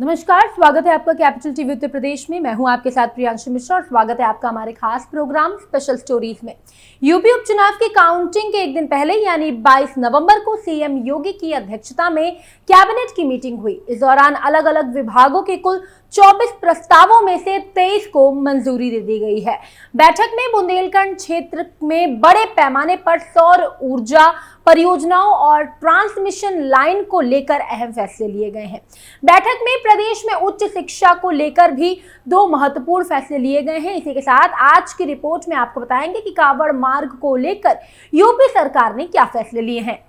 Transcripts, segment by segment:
नमस्कार, स्वागत है आपका कैपिटल टीवी उत्तर प्रदेश में। मैं हूं आपके साथ प्रियांशु मिश्रा और स्वागत है आपका हमारे खास प्रोग्राम स्पेशल स्टोरीज में। यूपी उपचुनाव की काउंटिंग के एक दिन पहले यानी 22 नवंबर को सीएम योगी की अध्यक्षता में कैबिनेट की मीटिंग हुई। इस दौरान अलग अलग विभागों के कुल 24 प्रस्तावों में से 23 को मंजूरी दे दी गई है। बैठक में बुंदेलखंड क्षेत्र में बड़े पैमाने पर सौर ऊर्जा परियोजनाओं और ट्रांसमिशन लाइन को लेकर अहम फैसले लिए गए हैं। बैठक में प्रदेश में उच्च शिक्षा को लेकर भी 2 महत्वपूर्ण फैसले लिए गए हैं। इसी के साथ आज की रिपोर्ट में आपको बताएंगे कि कांवड़ मार्ग को लेकर यूपी सरकार ने क्या फैसले लिए हैं।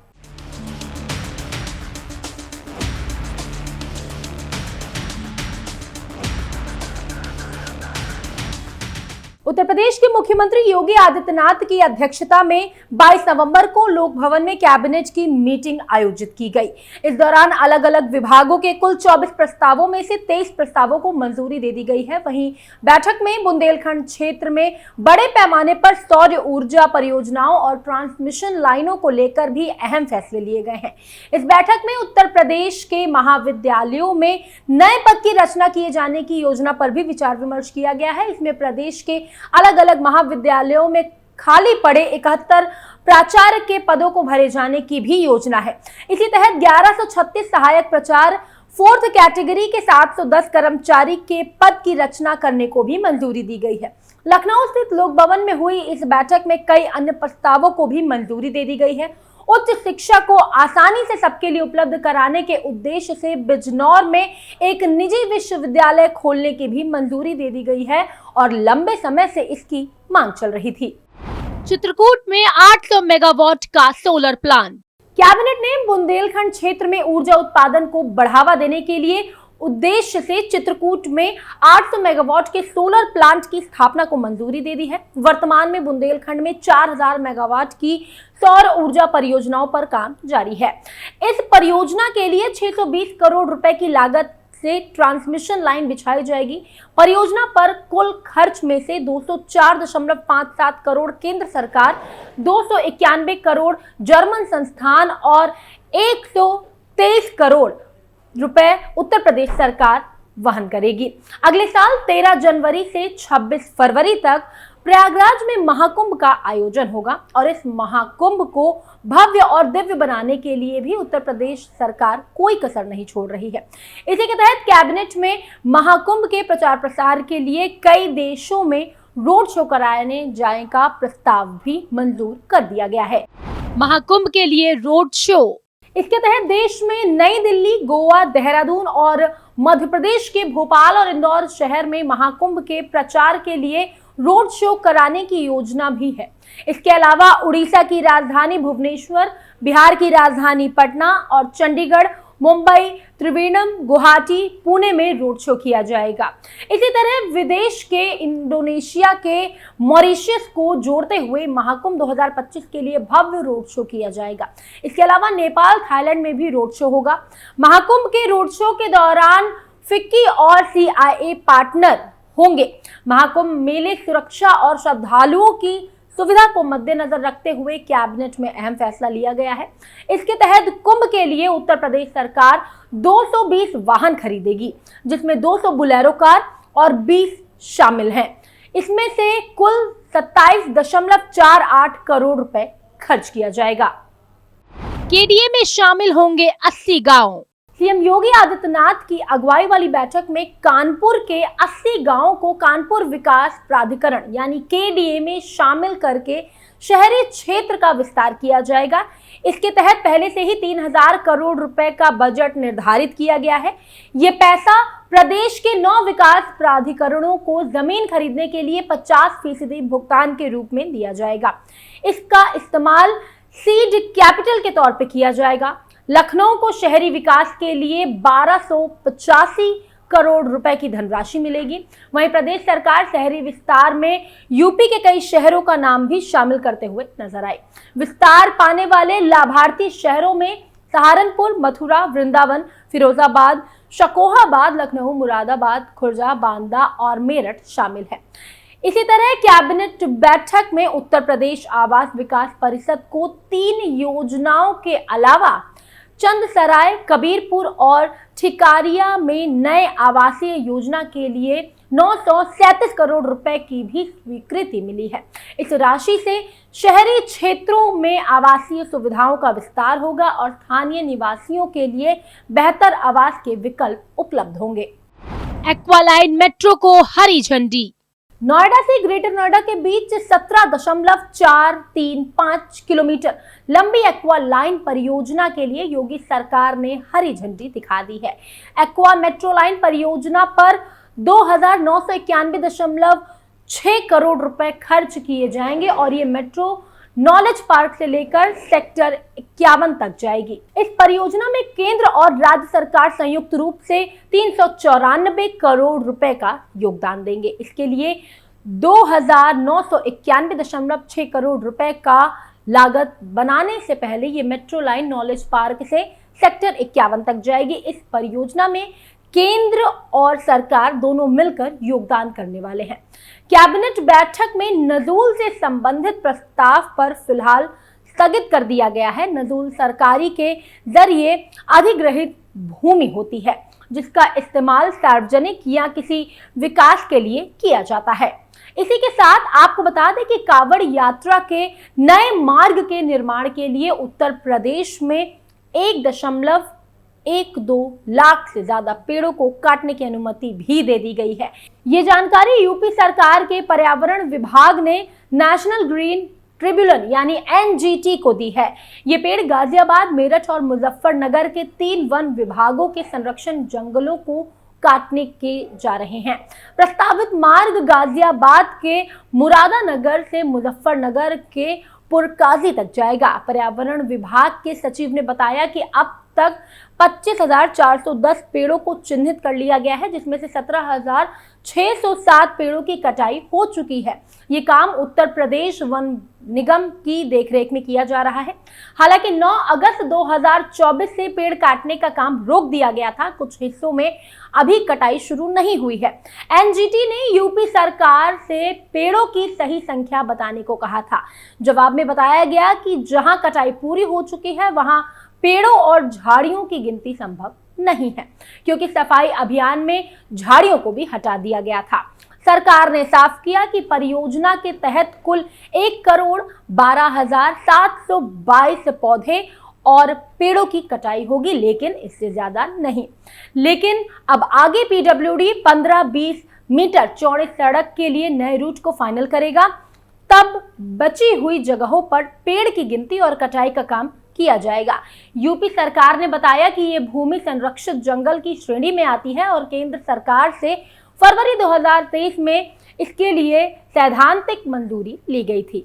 उत्तर प्रदेश के मुख्यमंत्री योगी आदित्यनाथ की अध्यक्षता में 22 नवंबर को लोक भवन में कैबिनेट की मीटिंग आयोजित की गई। इस दौरान अलग अलग विभागों के कुल 24 प्रस्तावों में से 23 प्रस्तावों को मंजूरी दे दी गई है। वहीं बैठक में बुंदेलखंड क्षेत्र में बड़े पैमाने पर सौर ऊर्जा परियोजनाओं और ट्रांसमिशन लाइनों को लेकर भी अहम फैसले लिए गए हैं। इस बैठक में उत्तर प्रदेश के महाविद्यालयों में नए पद की रचना किए जाने की योजना पर भी विचार विमर्श किया गया है। इसमें प्रदेश के अलग अलग महाविद्यालयों में खाली पड़े 71 प्राचार्य के पदों को भरे जाने की भी योजना है। इसी तहत 1136 सहायक प्राचार्य 4th कैटेगरी के 710 कर्मचारी के पद की रचना करने को भी मंजूरी दी गई है। लखनऊ स्थित लोक भवन में हुई इस बैठक में कई अन्य प्रस्तावों को भी मंजूरी दे दी गई है। उच्च शिक्षा को आसानी से सबके लिए उपलब्ध कराने के उद्देश्य से बिजनौर में एक निजी विश्वविद्यालय खोलने की भी मंजूरी दे दी गई है और लंबे समय से इसकी मांग चल रही थी। चित्रकूट में 800 मेगावाट का सोलर प्लांट। कैबिनेट ने बुंदेलखंड क्षेत्र में ऊर्जा उत्पादन को बढ़ावा देने के लिए उद्देश्य से चित्रकूट में 800 मेगावाट के सोलर प्लांट की स्थापना को मंजूरी दे दी है। वर्तमान में बुंदेलखंड में 4000 मेगावाट की सौर ऊर्जा परियोजनाओं पर काम जारी है। इस परियोजना के लिए 620 करोड़ रुपए की लागत से ट्रांसमिशन लाइन बिछाई जाएगी। परियोजना पर कुल खर्च में से 204.57 करोड़ केंद्र सरकार, 291 करोड़ जर्मन संस्थान और 123 करोड़ रुपए उत्तर प्रदेश सरकार वहन करेगी। अगले साल 13 जनवरी से 26 फरवरी तक प्रयागराज में महाकुंभ का आयोजन होगा और इस महाकुंभ को भव्य और दिव्य बनाने के लिए भी उत्तर प्रदेश सरकार कोई कसर नहीं छोड़ रही है। इसी के तहत कैबिनेट में महाकुंभ के प्रचार प्रसार के लिए कई देशों में रोड शो कराने जाने का प्रस्ताव भी मंजूर कर दिया गया है। महाकुंभ के लिए रोड शो। इसके तहत देश में नई दिल्ली, गोवा, देहरादून और मध्य प्रदेश के भोपाल और इंदौर शहर में महाकुंभ के प्रचार के लिए रोड शो कराने की योजना भी है। इसके अलावा उड़ीसा की राजधानी भुवनेश्वर, बिहार की राजधानी पटना और चंडीगढ़, मुंबई, त्रिवेंद्रम, गुवाहाटी, पुणे में रोड शो किया जाएगा। इसी तरह विदेश के इंडोनेशिया के मॉरिशस को जोड़ते हुए महाकुंभ 2025 के लिए भव्य रोड शो किया जाएगा। इसके अलावा नेपाल, थाईलैंड में भी रोड शो होगा। महाकुंभ के रोड शो के दौरान फिक्की और CIA पार्टनर होंगे। महाकुंभ मेले सुरक्षा और श्रद्धालुओं की सुविधा को मद्देनजर रखते हुए कैबिनेट में अहम फैसला लिया गया है। इसके तहत कुंभ के लिए उत्तर प्रदेश सरकार 220 वाहन खरीदेगी, जिसमें 200 बुलेरो कार और 20 शामिल हैं। इसमें से कुल 27.48 करोड़ रुपए खर्च किया जाएगा। KDA में शामिल होंगे 80 गांव। सीएम योगी आदित्यनाथ की अगुवाई वाली बैठक में कानपुर के 80 गांवों को कानपुर विकास प्राधिकरण यानी KDA में शामिल करके शहरी क्षेत्र का विस्तार किया जाएगा। इसके तहत पहले से ही 3000 करोड़ रुपए का बजट निर्धारित किया गया है। ये पैसा प्रदेश के 9 विकास प्राधिकरणों को जमीन खरीदने के लिए 50% भुगतान के रूप में दिया जाएगा। इसका इस्तेमाल सीड कैपिटल के तौर पर किया जाएगा। लखनऊ को शहरी विकास के लिए 1285 करोड़ रुपए की धनराशि मिलेगी। वहीं प्रदेश सरकार शहरी विस्तार में यूपी के कई शहरों का नाम भी शामिल करते हुए नजर आई। विस्तार पाने वाले लाभार्थी शहरों में सहारनपुर, मथुरा, वृंदावन, फिरोजाबाद, शकोहाबाद, लखनऊ, मुरादाबाद, खुर्जा, बांदा और मेरठ शामिल है। इसी तरह कैबिनेट बैठक में उत्तर प्रदेश आवास विकास परिषद को 3 योजनाओं के अलावा चंदसराय, कबीरपुर और ठिकारिया में नए आवासीय योजना के लिए 937 करोड़ रुपए की भी स्वीकृति मिली है। इस राशि से शहरी क्षेत्रों में आवासीय सुविधाओं का विस्तार होगा और स्थानीय निवासियों के लिए बेहतर आवास के विकल्प उपलब्ध होंगे। एक्वालाइन मेट्रो को हरी झंडी। नोएडा से ग्रेटर नोएडा के बीच 17.435 किलोमीटर लंबी एक्वा लाइन परियोजना के लिए योगी सरकार ने हरी झंडी दिखा दी है। एक्वा मेट्रो लाइन परियोजना पर 2,991.6 करोड़ रुपए खर्च किए जाएंगे और ये मेट्रो नॉलेज पार्क से लेकर सेक्टर 51 तक जाएगी। इस परियोजना में केंद्र और राज्य सरकार संयुक्त रूप से 394 करोड़ रुपए का योगदान देंगे। इसके लिए 2,991.6 करोड़ रुपए का लागत बनाने से पहले ये मेट्रो लाइन नॉलेज पार्क से सेक्टर 51 तक जाएगी। इस परियोजना में केंद्र और सरकार दोनों मिलकर योगदान करने वाले हैं। कैबिनेट बैठक में नजूल से संबंधित प्रस्ताव पर फिलहाल स्थगित कर दिया गया है। नजूल सरकारी के जरिए अधिग्रहित भूमि होती है जिसका इस्तेमाल सार्वजनिक या किसी विकास के लिए किया जाता है। इसी के साथ आपको बता दें कि कांवड़ यात्रा के नए मार्ग के निर्माण के लिए उत्तर प्रदेश में 1.12 लाख से ज्यादा पेड़ों को काटने की अनुमति भी दे दी गई है। ये जानकारी यूपी सरकार के पर्यावरण विभाग ने नेशनल ग्रीन ट्रिब्यूनल यानी एनजीटी को दी है। ये पेड़ गाजियाबाद, मेरठ और मुजफ्फरनगर के 3 वन विभागों के संरक्षण जंगलों को काटने के जा रहे हैं। प्रस्तावित मार्ग गाजियाबाद के मुरादानगर से मुजफ्फरनगर के पुरकाजी तक जाएगा। पर्यावरण विभाग के सचिव ने बताया कि अब तक 25,410 पेड़ों को चिन्हित कर लिया गया है, जिसमें से 17,607 पेड़ों की कटाई हो चुकी है। ये काम उत्तर प्रदेश वन निगम की देखरेख में किया जा रहा है। हालांकि 9 अगस्त 2024 से पेड़ काटने का काम रोक दिया गया था। कुछ हिस्सों में अभी कटाई शुरू नहीं हुई है। एनजीटी ने यूपी सरकार से पेड़ों की सही संख्या बताने को कहा था। जवाब में बताया गया कि जहां कटाई पूरी हो चुकी है वहां पेड़ों और झाड़ियों की गिनती संभव नहीं है, क्योंकि सफाई अभियान में झाड़ियों को भी हटा दिया गया था। सरकार ने साफ किया कि परियोजना के तहत कुल 1,12,722 पौधे और पेड़ों की कटाई होगी, लेकिन इससे ज्यादा नहीं। लेकिन अब आगे पीडब्ल्यूडी 15-20 मीटर चौड़ी सड़क के लिए नए रूट को फाइनल करेगा, तब बची हुई जगहों पर पेड़ की गिनती और कटाई का काम किया जाएगा। यूपी सरकार ने बताया कि ये भूमि संरक्षित जंगल की श्रेणी में आती है और केंद्र सरकार से फरवरी 2023 में इसके लिए सैद्धांतिक मंजूरी ली गई थी।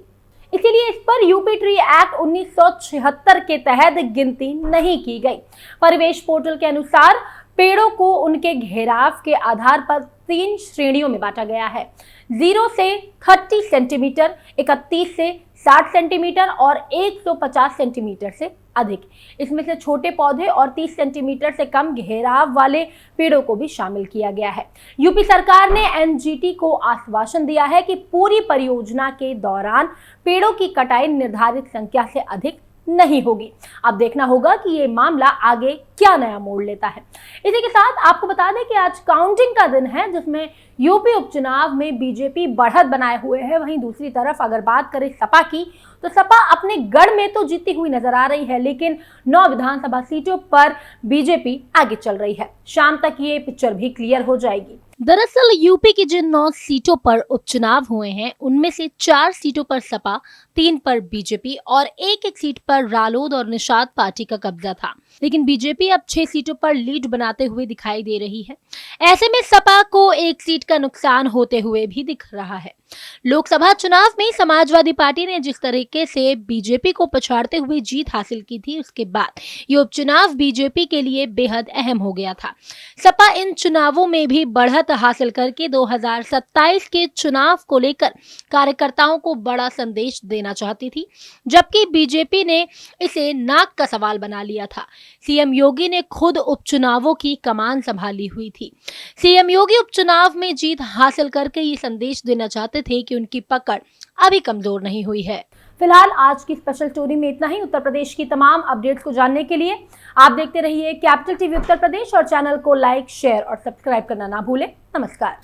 इसीलिए इस पर यूपी ट्री एक्ट 1976 के तहत गिनती नहीं की गई। परिवेश पोर्टल के अनुसार पेड़ों को उनके घेराव के आधार पर 3 श्रेणियों में बांटा गया है। 0 से 30 सेंटीमीटर, 31 से 60 सेंटीमीटर और 150 सेंटीमीटर से अधिक। इसमें से छोटे पौधे और 30 सेंटीमीटर से कम घेराव वाले पेड़ों को भी शामिल किया गया है। यूपी सरकार ने एनजीटी को आश्वासन दिया है कि पूरी परियोजना के दौरान पेड़ों की कटाई निर्धारित संख्या से अधिक नहीं होगी। अब देखना होगा कि ये मामला आगे क्या नया मोड़ लेता है। इसी के साथ आपको बता दें कि आज काउंटिंग का दिन है, जिसमें यूपी उपचुनाव में बीजेपी बढ़त बनाए हुए है। वहीं दूसरी तरफ अगर बात करें सपा की, तो सपा अपने गढ़ में तो जीती हुई नजर आ रही है, लेकिन 9 विधानसभा सीटों पर बीजेपी आगे चल रही है। शाम तक ये पिक्चर भी क्लियर हो जाएगी। दरअसल यूपी की जिन 9 सीटों पर उपचुनाव हुए हैं, उनमें से 4 सीटों पर सपा, 3 पर बीजेपी और एक सीट पर रालोद और निषाद पार्टी का कब्जा था। लेकिन बीजेपी अब 6 सीटों पर लीड बनाते हुए दिखाई दे रही है। ऐसे में सपा को 1 सीट का नुकसान होते हुए भी दिख रहा है। लोकसभा चुनाव में समाजवादी पार्टी ने जिस तरीके से बीजेपी को पछाड़ते हुए जीत हासिल की थी, उसके बाद ये उपचुनाव बीजेपी के लिए बेहद अहम हो गया था। सपा इन चुनावों में भी बढ़त हासिल करके 2027 के चुनाव को लेकर कार्यकर्ताओं को बड़ा संदेश देना चाहती थी, जबकि बीजेपी ने इसे नाक का सवाल बना लिया था। सीएम योगी ने खुद उपचुनावों की कमान संभाली हुई थी। सीएम योगी उपचुनाव में जीत हासिल करके ये संदेश देना चाहते थे कि उनकी पकड़ अभी कमजोर नहीं हुई है। फिलहाल आज की स्पेशल स्टोरी में इतना ही। उत्तर प्रदेश की तमाम अपडेट्स को जानने के लिए आप देखते रहिए कैपिटल टीवी उत्तर प्रदेश और चैनल को लाइक, शेयर और सब्सक्राइब करना ना भूलें। नमस्कार।